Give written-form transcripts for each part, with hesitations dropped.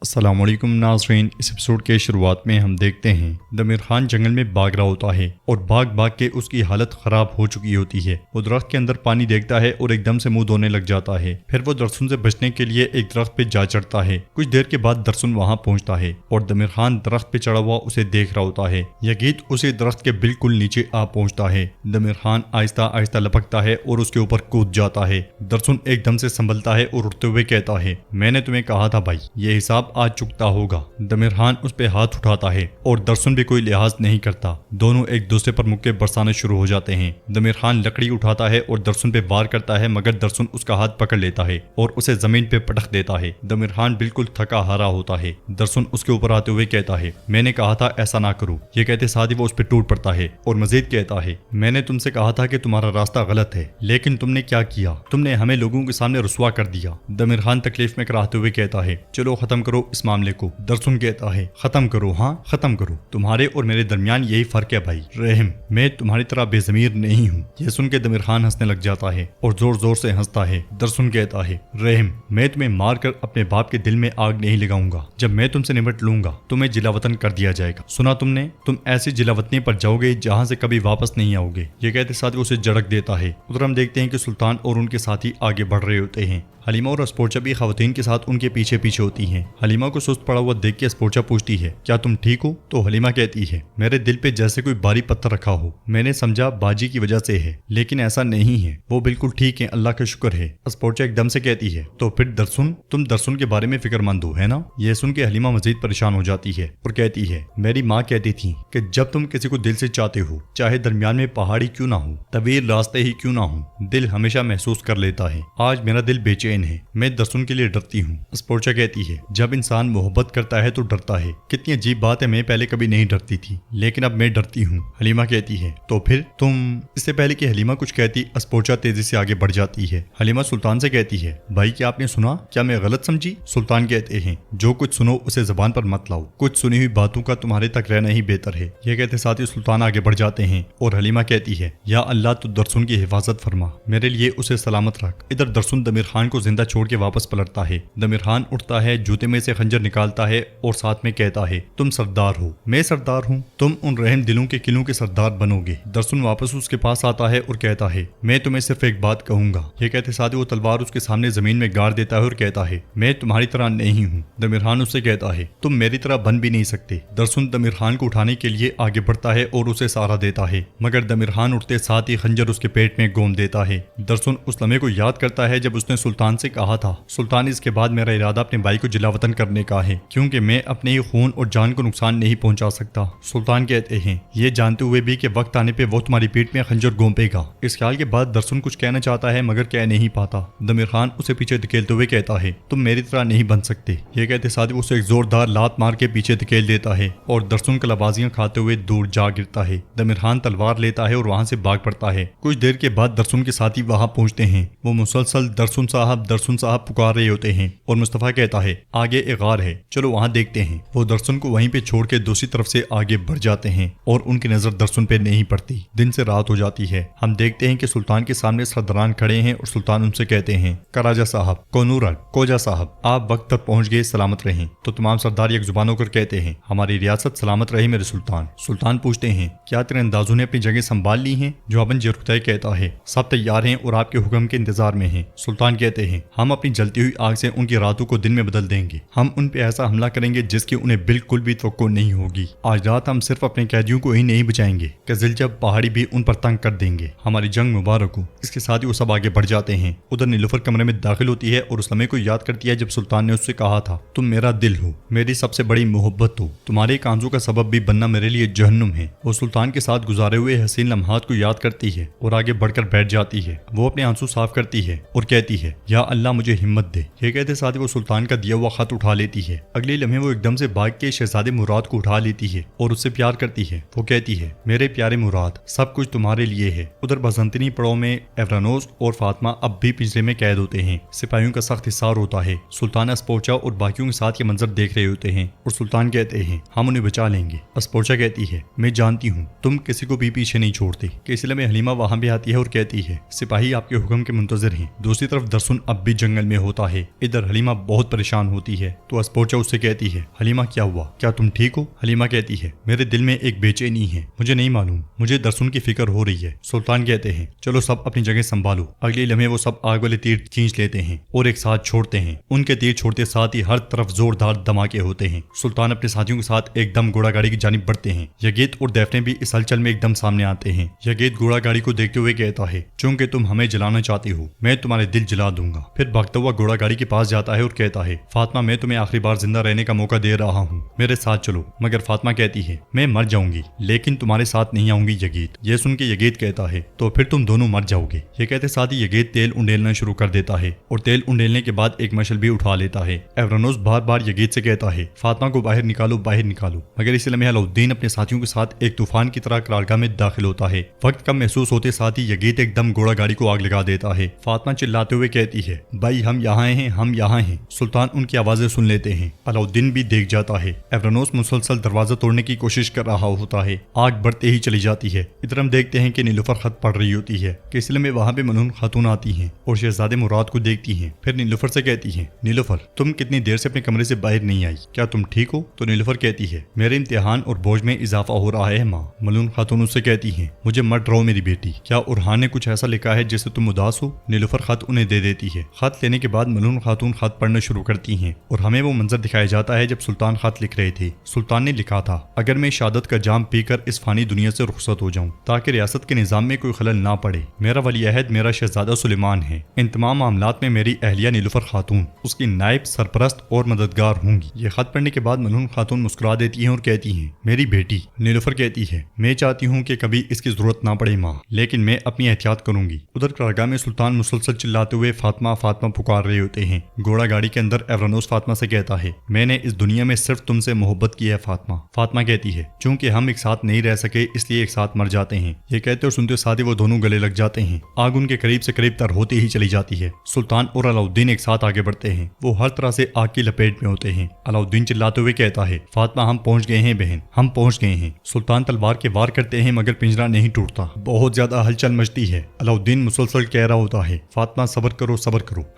अस्सलाम वालेकुम नाज़रीन। इस एपिसोड के शुरुआत में हम देखते हैं दमिर खान जंगल में भाग रहा होता है और भाग भाग के उसकी हालत खराब हो चुकी होती है। वो दरख्त के अंदर पानी देखता है और एकदम से मुंह धोने लग जाता है। फिर वो दरसुन से बचने के लिए एक दरख्त पे जा चढ़ता है। कुछ देर के बाद दरसुन वहाँ पहुँचता है और दमिर खान दरख्त पे चढ़ा हुआ उसे देख रहा होता है। यगीत उसे दरख्त के बिल्कुल नीचे आ पहुँचता है। दमिर खान आहिस्ता आहिस्ता लपकता है और उसके ऊपर कूद जाता है। दरसुन एकदम से संभलता है और उठते हुए कहता है, मैंने तुम्हें कहा था भाई, ये हिसाब आज चुकता होगा। दमिर खान उस पे हाथ उठाता है और दरसुन भी कोई लिहाज नहीं करता। दोनों एक दूसरे पर मुक्के बरसाने शुरू हो जाते हैं। दमिर खान लकड़ी उठाता है और दरसुन पे वार करता है, मगर दरसुन उसका हाथ पकड़ लेता है और उसे जमीन पे पटक देता है। दमिर खान बिल्कुल थका हारा होता है। दरसुन उसके ऊपर आते हुए कहता है, मैंने कहा था ऐसा ना करो। ये कहते साथ ही वो उस पर टूट पड़ता है और मजीद कहता है, मैंने तुमसे कहा था कि तुम्हारा रास्ता गलत है, लेकिन तुमने क्या किया, तुमने हमें लोगों के सामने रुसवा कर दिया। दमिर खान तकलीफ में कराते हुए कहता है, चलो खत्म करो इस मामले को। दरसुन कहता है, खत्म करो, हाँ खत्म करो, तुम्हारे और मेरे दरमियान यही फर्क है भाई रहम, मैं तुम्हारी तरह बेजमीर नहीं हूँ। यह सुन के दमिर खान हंसने लग जाता है और जोर जोर से हंसता है। दरसुन कहता है, रहम, मैं तुम्हें मार कर अपने बाप के दिल में आग नहीं लगाऊंगा। जब मैं तुमसे निपट लूंगा तुम्हें जिलावतन कर दिया जाएगा। सुना तुमने, तुम ऐसी जिलावतनी पर जाओगे जहाँ से कभी वापस नहीं आओगे। ये कहते साथ उसे झड़क देता है। उधर हम देखते हैं कि सुल्तान और उनके साथी आगे बढ़ रहे होते हैं। हलीमा और अस्पोर्चा भी खवातीन के साथ उनके पीछे पीछे होती हैं। हलीमा को सुस्त पड़ा हुआ देख के अस्पोर्चा पूछती है, क्या तुम ठीक हो? तो हलीमा कहती है, मेरे दिल पे जैसे कोई भारी पत्थर रखा हो। मैंने समझा बाजी की वजह से है, लेकिन ऐसा नहीं है, वो बिल्कुल ठीक है, अल्लाह का शुक्र है। अस्पोर्चा एकदम से कहती है, तो फिर दरसुन, तुम दरसुन के बारे में फिक्रमंद हो, है ना? यह सुन के हलीमा मजीद परेशान हो जाती है और कहती है, मेरी माँ कहती थी कि जब तुम किसी को दिल से चाहते हो, चाहे दरमियान में पहाड़ी क्यों ना हो, तवील रास्ते ही क्यों ना हो, दिल हमेशा महसूस कर लेता है। आज मेरा दिल बेचैन है, मैं दरसुन के लिए डरती हूँ। अस्पोर्चा कहती है, जब इंसान मोहब्बत करता है तो डरता है। कितनी अजीब बात है, मैं पहले कभी नहीं डरती थी, लेकिन अब मैं डरती हूँ। हलीमा कहती है, तो फिर तुम? इससे पहले कि हलीमा कुछ कहती, अस्पोर्चा तेजी से आगे बढ़ जाती है। हलीमा सुल्तान से कहती है, भाई क्या आपने सुना? क्या मैं गलत समझी? सुल्तान कहते हैं, जो कुछ सुनो उसे जबान पर मत लाओ, कुछ सुनी हुई बातों का तुम्हारे तक रहना ही बेहतर है। ये कहते साथ ही सुल्तान आगे बढ़ जाते हैं और हलीमा कहती है, या अल्लाह तू दरसुन की हिफाजत फरमा, मेरे लिए उसे सलामत रख। इधर दरसुन दमिर खान को जिंदा छोड़ के वापस पलटता है। दमिर खान उठता है, जूते में से खंजर निकालता है और साथ में कहता है, तुम सरदार हो, मैं सरदार हूँ, तुम उन रहम दिलों के किलों के सरदार बनोगे। दरसुन वापस उसके पास आता है और कहता है, मैं तुम्हें सिर्फ एक बात कहूंगा। ये कहते साथ ही वो तलवार उसके सामने जमीन में गाड़ देता है और कहता है, मैं तुम्हारी तरह नहीं हूँ। दमिर खान उससे कहता है, तुम मेरी तरह बन भी नहीं सकते। दरसुन दमिर खान को उठाने के लिए आगे बढ़ता है और उसे सहारा देता है, मगर दमिर खान उठते साथ ही खंजर उसके पेट में गोम देता है। दरसुन उस लम्हे को याद करता है जब उसने सुल्तान से कहा था, सुल्तान इसके बाद मेरा इरादा अपने भाई को जिलावतन करने का है, क्योंकि मैं अपने ही खून और जान को नुकसान नहीं पहुंचा सकता। सुल्तान कहते हैं, ये जानते हुए भी कि वक्त आने पे वो तुम्हारी पीठ में खंजर गोंपेगा। इस ख्याल के बाद दरसुन कुछ कहना चाहता है मगर कह नहीं पाता। दमिर खान उसे पीछे धकेलते हुए कहता है, तुम मेरी तरह नहीं बन सकते। ये कहते साथ ही उसे एक जोरदार लात मार के पीछे धकेल देता है और दरसुन कलाबाजियां खाते हुए दूर जा गिरता है। दमिर खान तलवार लेता है और वहां से भाग पड़ता है। कुछ देर के बाद दरसुन के साथी वहां पहुंचते हैं। वो मुसलसल दरसुन साहब पुकार रहे होते हैं और मुस्तफा कहता है, आगे एक गार है, चलो वहां देखते हैं। वो दरसुन को वहीं पे छोड़ के दूसरी तरफ से आगे बढ़ जाते हैं और उनकी नजर दरसुन पे नहीं पड़ती। दिन से रात हो जाती है। हम देखते हैं कि सुल्तान के सामने सरदारान खड़े हैं और सुल्तान उनसे कहते हैं, कराजा साहब, कोनूरल, कोजा साहब, आप वक्त तक पहुंच गए, सलामत रहें। तो तमाम सरदार एक जुबान होकर कहते हैं, हमारी रियासत सलामत रहे मेरे सुल्तान। सुल्तान पूछते हैं, क्या तेरे अंदाजों ने अपनी जगह संभाल ली है? जवाबन जरकुतय कहता है, सब तैयार हैं और आपके हुक्म के इंतजार में हैं। सुल्तान कहते हैं, हम अपनी जलती हुई आग से उनकी रातों को दिन में बदल देंगे। हम उन पे ऐसा हमला करेंगे जिसकी उन्हें बिल्कुल भी तवक्को नहीं होगी। आज रात हम सिर्फ अपने कैदियों को ही नहीं बचाएंगे कि जिलजब पहाड़ी भी उन पर तंग कर देंगे। हमारी जंग मुबारक हो। इसके साथ ही वो सब आगे बढ़ जाते हैं। उधर नीलुफर कमरे में दाखिल होती है और उस लम्हे को याद करती है जब सुल्तान ने उससे कहा था, तुम मेरा दिल हो, मेरी सबसे बड़ी मोहब्बत हो, तुम्हारे कांजों का सबब भी बनना मेरे लिए जहन्नुम है। वो सुल्तान के साथ गुजारे हुए हसीन लम्हात को याद करती है और आगे बढ़कर बैठ जाती है। वो अपने आंसू साफ करती है और कहती है, या अल्लाह मुझे हिम्मत दे। ये कहते साथ ही वो सुल्तान का दिया हुआ खत उठा लेती है। अगले लम्हे वो एकदम से भाग के शहजादे मुराद को उठा लेती है और उससे प्यार करती है। वो कहती है, मेरे प्यारे मुराद, सब कुछ तुम्हारे लिए है। उधर बसंतनी पड़ाव में एवरानोस और फातिमा अब भी पिंजरे में कैद होते हैं। सिपाहियों का सख्त हिसार होता है। सुल्तान अस्पोर्चा और बाकियों के साथ ये मंजर देख रहे होते हैं और सुल्तान कहते हैं, हम उन्हें बचा लेंगे। अस्पोर्चा कहती है, मैं जानती हूँ तुम किसी को भी पीछे नहीं छोड़ते। इस में हलीमा वहां भी आती है और कहती है, सिपाही आपके हुक्म के मुंतजर हैं। दूसरी तरफ दरसुन اب بھی جنگل میں ہوتا ہے۔ ادھر حلیمہ بہت پریشان ہوتی ہے تو اسپوچا اس سے کہتی ہے حلیمہ کیا ہوا، کیا تم ٹھیک ہو؟ حلیمہ کہتی ہے میرے دل میں ایک بے چینی ہے، مجھے نہیں معلوم، مجھے درسن کی فکر ہو رہی ہے۔ سلطان کہتے ہیں چلو سب اپنی جگہ سنبھالو۔ اگلے لمحے وہ سب آگ والے تیر کھینچ لیتے ہیں اور ایک ساتھ چھوڑتے ہیں۔ ان کے تیر چھوڑتے ساتھ ہی ہر طرف زوردار دھماکے ہوتے ہیں۔ سلطان اپنے ساتھیوں کے ساتھ ایک دم گھوڑا گاڑی کی جانب بڑھتے ہیں۔ یگیت اور دیفنے بھی اس ہلچل میں ایک دم سامنے آتے ہیں۔ یگیت گھوڑا گاڑی کو دیکھتے ہوئے کہتا ہے چونکہ تم ہمیں جلانا چاہتے ہو میں تمہارے دل جلا دوں گا۔ پھر بھاگتا ہوا گھوڑا گاڑی کے پاس جاتا ہے اور کہتا ہے فاطمہ میں تمہیں آخری بار زندہ رہنے کا موقع دے رہا ہوں، میرے ساتھ چلو۔ مگر فاطمہ کہتی ہے میں مر جاؤں گی لیکن تمہارے ساتھ نہیں آؤں گی یگیت۔ یہ سن کے یگیت کہتا ہے تو پھر تم دونوں مر جاؤ گے۔ یہ کہتے ساتھ ہی یگیت تیل انڈیلنا شروع کر دیتا ہے اور تیل انڈیلنے کے بعد ایک مشل بھی اٹھا لیتا ہے۔ ایورانوس بار بار یگیت سے کہتا ہے فاطمہ کو باہر نکالو باہر نکالو، مگر اسی لمحے علاؤالدین اپنے ساتھیوں کے ساتھ ایک طوفان کی طرح قرارگاہ میں داخل ہوتا ہے۔ وقت کم محسوس ہوتے ساتھ ہی یگیت ایک دم گھوڑا گاڑی کو آگ لگا دیتا ہے۔ فاطمہ چلاتے ہوئے کہتی ہے بھائی ہم یہاں ہیں ہم یہاں ہیں۔ سلطان ان کی آوازیں سن لیتے ہیں۔ علاؤالدین بھی دیکھ جاتا ہے۔ ایورانوس مسلسل دروازہ توڑنے کی کوشش کر رہا ہوتا ہے، آگ بڑھتے ہی چلی جاتی ہے۔ ادھر ہم دیکھتے ہیں کہ نیلوفر خط پڑھ رہی ہوتی ہے کہ اس میں وہاں پہ ملعون خاتون آتی ہیں اور شہزادے مراد کو دیکھتی ہیں۔ پھر نیلوفر سے کہتی ہیں نیلوفر تم کتنی دیر سے اپنے کمرے سے باہر نہیں آئی، کیا تم ٹھیک ہو؟ تو نیلوفر کہتی ہے میرے امتحان اور بوجھ میں اضافہ ہو رہا ہے ماں۔ ملعون خاتون اس سے کہتی ہیں مجھے مت ڈراؤ میری بیٹی، کیا ارحان نے کچھ ایسا لکھا ہے جس سے تم اداس ہو؟ نیلوفر خط انہیں دے دیتی ہے۔ خط لینے کے بعد ملعون خاتون خط پڑھنا شروع کرتی ہیں اور ہمیں وہ منظر دکھایا جاتا ہے جب سلطان خط لکھ رہے تھے۔ سلطان نے لکھا تھا اگر میں شہادت کا جام پی کر اس فانی دنیا سے رخصت ہو جاؤں تاکہ ریاست کے نظام میں کوئی خلل نہ پڑے، میرا ولی عہد میرا شہزادہ سلیمان ہے۔ ان تمام معاملات میں میری اہلیہ نیلوفر خاتون اس کی نائب سرپرست اور مددگار ہوں گی۔ یہ خط پڑھنے کے بعد ملعون خاتون مسکرا دیتی ہیں اور کہتی ہیں میری بیٹی۔ نیلوفر کہتی ہے میں چاہتی ہوں کہ کبھی اس کی ضرورت نہ پڑے ماں، لیکن میں اپنی احتیاط کروں گی۔ ادھر قرارگاہ میں سلطان مسلسل چلاتے ہوئے فاطمہ فاطمہ پکار رہے ہوتے ہیں۔ گھوڑا گاڑی کے اندر ایورانوس فاطمہ سے کہتا ہے میں نے اس دنیا میں صرف تم سے محبت کی ہے فاطمہ۔ فاطمہ کہتی ہے چونکہ ہم ایک ساتھ نہیں رہ سکے اس لیے ایک ساتھ مر جاتے ہیں۔ یہ کہتے اور سنتے ساتھ ہی وہ دونوں گلے لگ جاتے ہیں۔ آگ ان کے قریب سے قریب تر ہوتی ہی چلی جاتی ہے۔ سلطان اور علاؤالدین ایک ساتھ آگے بڑھتے ہیں، وہ ہر طرح سے آگ کی لپیٹ میں ہوتے ہیں۔ علاؤالدین چلاتے ہوئے کہتا ہے فاطمہ ہم پہنچ گئے ہیں بہن، ہم پہنچ گئے ہیں۔ سلطان تلوار کے وار کرتے ہیں مگر پنجرہ نہیں ٹوٹتا، بہت زیادہ ہلچل مچتی ہے۔ علاؤالدین مسلسل کہہ رہا ہوتا ہے فاطمہ صبر کرو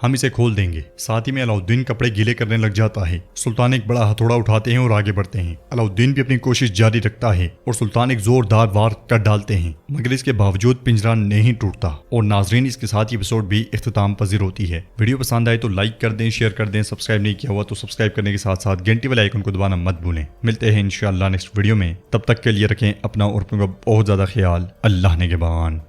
ہم اسے کھول دیں گے۔ ساتھ ہی میں علاؤالدین کپڑے گیلے کرنے لگ جاتا ہے۔ سلطان ایک بڑا ہتھوڑا اٹھاتے ہیں اور آگے بڑھتے ہیں۔ علاؤالدین بھی اپنی کوشش جاری رکھتا ہے اور سلطان ایک زوردار وار کر ڈالتے ہیں مگر اس کے باوجود پنجرہ نہیں ٹوٹتا۔ اور ناظرین اس کے ساتھ یہ ایپیسوڈ بھی اختتام پذیر ہوتی ہے۔ ویڈیو پسند آئے تو لائک کر دیں، شیئر کر دیں، سبسکرائب نہیں کیا ہوا تو سبسکرائب کرنے کے ساتھ ساتھ گھنٹی والے آئیکن کو دبانا مت بھولیں۔ ملتے ہیں انشاءاللہ نیکسٹ ویڈیو میں، تب تک کے لیے رکھیں اپنا اور اپنوں کا بہت زیادہ خیال۔ اللہ نگہبان۔